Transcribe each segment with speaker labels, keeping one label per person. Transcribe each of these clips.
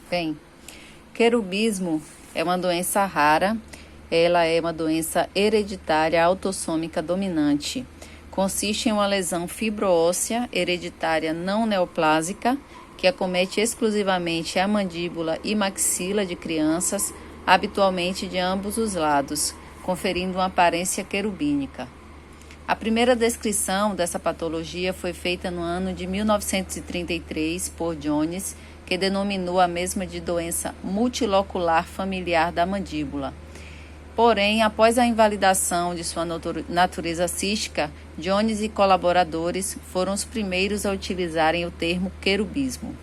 Speaker 1: Bem, querubismo é uma doença rara, ela é uma doença hereditária autossômica dominante. Consiste em uma lesão fibroóssea hereditária não neoplásica que acomete exclusivamente a mandíbula e maxila de crianças, habitualmente de ambos os lados, conferindo uma aparência querubínica. A primeira descrição dessa patologia foi feita no ano de 1933 por Jones, que denominou a mesma de doença multilocular familiar da mandíbula. Porém, após a invalidação de sua natureza cística, Jones e colaboradores foram os primeiros a utilizarem o termo querubismo.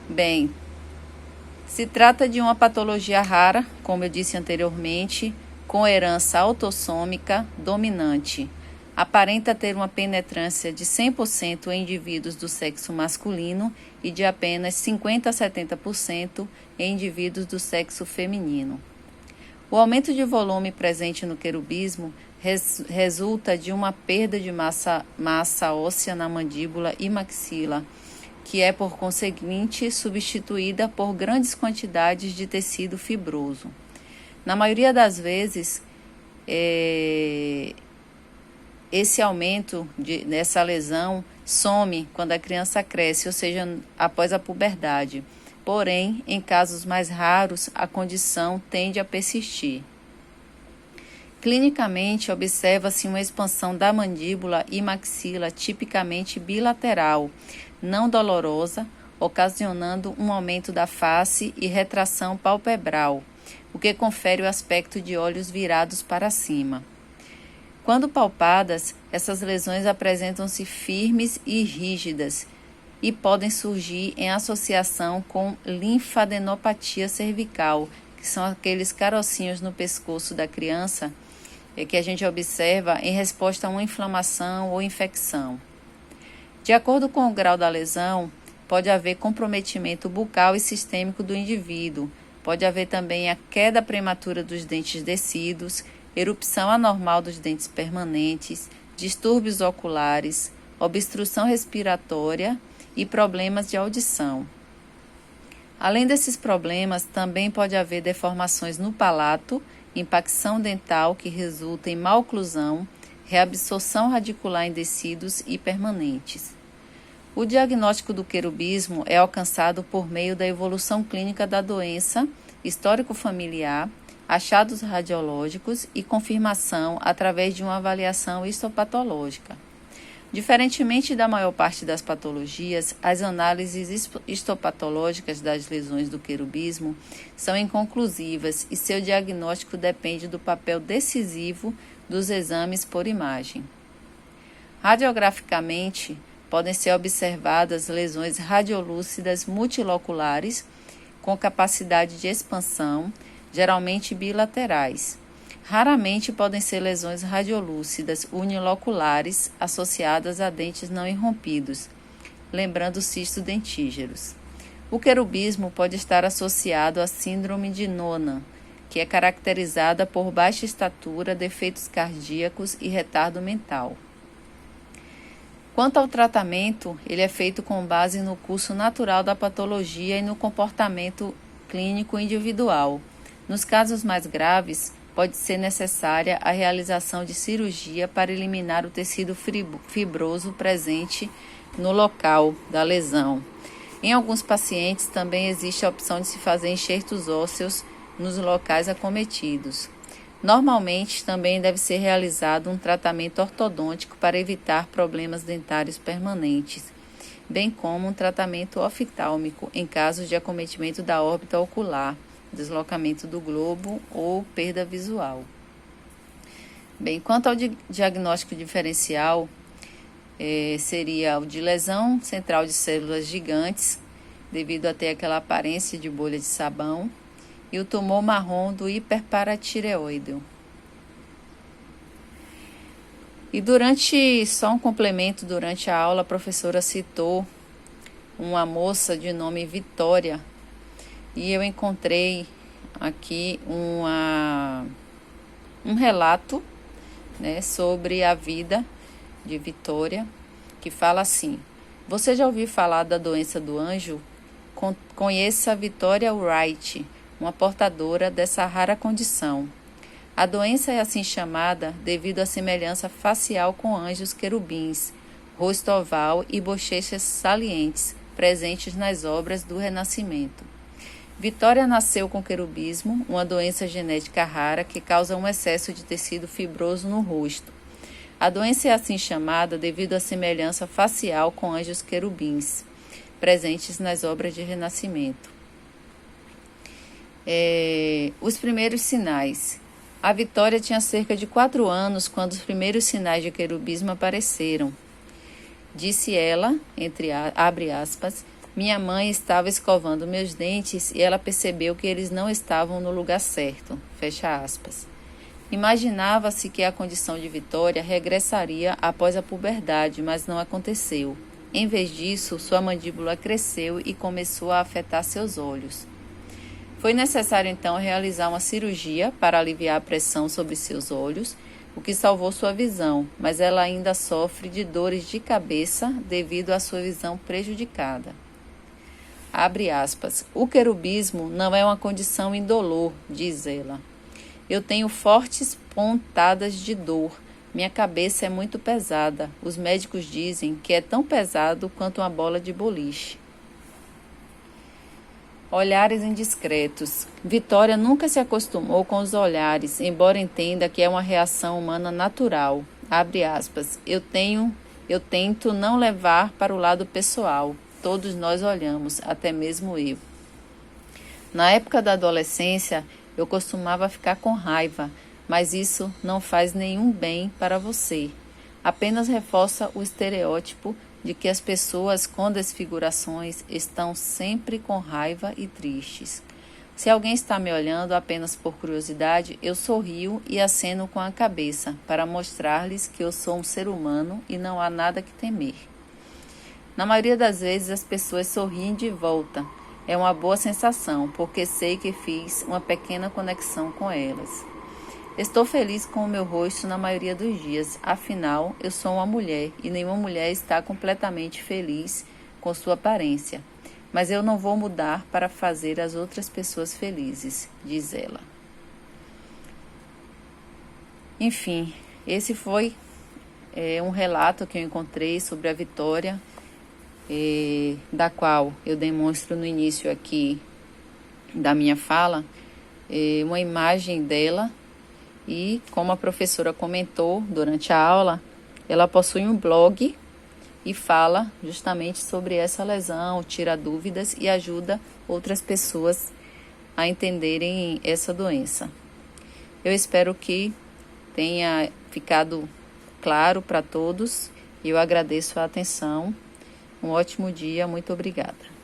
Speaker 1: Bem, se trata de uma patologia rara, como eu disse anteriormente, com herança autossômica dominante. Aparenta ter uma penetrância de 100% em indivíduos do sexo masculino e de apenas 50% a 70% em indivíduos do sexo feminino. O aumento de volume presente no querubismo resulta de uma perda de massa óssea na mandíbula e maxila, que é, por conseguinte, substituída por grandes quantidades de tecido fibroso. Na maioria das vezes, esse aumento dessa lesão some quando a criança cresce, ou seja, após a puberdade. Porém, em casos mais raros, a condição tende a persistir. Clinicamente, observa-se uma expansão da mandíbula e maxila tipicamente bilateral, não dolorosa, ocasionando um aumento da face e retração palpebral, o que confere o aspecto de olhos virados para cima. Quando palpadas, essas lesões apresentam-se firmes e rígidas e podem surgir em associação com linfadenopatia cervical, que são aqueles carocinhos no pescoço da criança que a gente observa em resposta a uma inflamação ou infecção. De acordo com o grau da lesão, pode haver comprometimento bucal e sistêmico do indivíduo, pode haver também a queda prematura dos dentes descidos, erupção anormal dos dentes permanentes, distúrbios oculares, obstrução respiratória e problemas de audição. Além desses problemas, também pode haver deformações no palato, impacção dental que resulta em maloclusão, reabsorção radicular em tecidos e permanentes. O diagnóstico do querubismo é alcançado por meio da evolução clínica da doença, histórico familiar, achados radiológicos e confirmação através de uma avaliação histopatológica. Diferentemente da maior parte das patologias, as análises histopatológicas das lesões do querubismo são inconclusivas e seu diagnóstico depende do papel decisivo dos exames por imagem. Radiograficamente, podem ser observadas lesões radiolúcidas multiloculares com capacidade de expansão, geralmente bilaterais. Raramente podem ser lesões radiolúcidas uniloculares associadas a dentes não irrompidos, lembrando cistos dentígeros. O querubismo pode estar associado à síndrome de Noonan, que é caracterizada por baixa estatura, defeitos cardíacos e retardo mental. Quanto ao tratamento, ele é feito com base no curso natural da patologia e no comportamento clínico individual. Nos casos mais graves, pode ser necessária a realização de cirurgia para eliminar o tecido fibroso presente no local da lesão. Em alguns pacientes, também existe a opção de se fazer enxertos ósseos nos locais acometidos. Normalmente, também deve ser realizado um tratamento ortodôntico para evitar problemas dentários permanentes, bem como um tratamento oftálmico em casos de acometimento da órbita ocular, deslocamento do globo ou perda visual. Bem, quanto ao diagnóstico diferencial, seria o de lesão central de células gigantes, devido a ter aquela aparência de bolha de sabão, e o tumor marrom do hiperparatireoide. E só um complemento, durante a aula a professora citou uma moça de nome Vitória, e eu encontrei aqui um relato, né, sobre a vida de Vitória, que fala assim: você já ouviu falar da doença do anjo? Conheça Vitória Wright, uma portadora dessa rara condição. A doença é assim chamada devido à semelhança facial com anjos querubins, rosto oval e bochechas salientes, presentes nas obras do Renascimento. Vitória nasceu com querubismo, uma doença genética rara que causa um excesso de tecido fibroso no rosto. A doença é assim chamada devido à semelhança facial com anjos querubins, presentes nas obras de Renascimento. Os primeiros sinais. A Vitória tinha cerca de 4 anos quando os primeiros sinais de querubismo apareceram. Disse ela, abre aspas, minha mãe estava escovando meus dentes e ela percebeu que eles não estavam no lugar certo, fecha aspas. Imaginava-se que a condição de Vitória regressaria após a puberdade, mas não aconteceu. Em vez disso, sua mandíbula cresceu e começou a afetar seus olhos. Foi necessário então realizar uma cirurgia para aliviar a pressão sobre seus olhos, o que salvou sua visão, mas ela ainda sofre de dores de cabeça devido à sua visão prejudicada. Abre aspas. O querubismo não é uma condição indolor, diz ela. Eu tenho fortes pontadas de dor. Minha cabeça é muito pesada. Os médicos dizem que é tão pesado quanto uma bola de boliche. Olhares indiscretos. Vitória nunca se acostumou com os olhares, embora entenda que é uma reação humana natural. Abre aspas. Eu tento não levar para o lado pessoal. Todos nós olhamos, até mesmo eu. Na época da adolescência, eu costumava ficar com raiva, mas isso não faz nenhum bem para você. Apenas reforça o estereótipo de que as pessoas com desfigurações estão sempre com raiva e tristes. Se alguém está me olhando apenas por curiosidade, eu sorrio e aceno com a cabeça para mostrar-lhes que eu sou um ser humano e não há nada que temer. Na maioria das vezes as pessoas sorriem de volta. É uma boa sensação, porque sei que fiz uma pequena conexão com elas. Estou feliz com o meu rosto na maioria dos dias, afinal, eu sou uma mulher e nenhuma mulher está completamente feliz com sua aparência. Mas eu não vou mudar para fazer as outras pessoas felizes, diz ela. Enfim, esse foi um relato que eu encontrei sobre a Vitória, da qual eu demonstro no início aqui da minha fala, uma imagem dela e, como a professora comentou durante a aula, ela possui um blog e fala justamente sobre essa lesão, tira dúvidas e ajuda outras pessoas a entenderem essa doença. Eu espero que tenha ficado claro para todos e eu agradeço a atenção. Um ótimo dia, muito obrigada.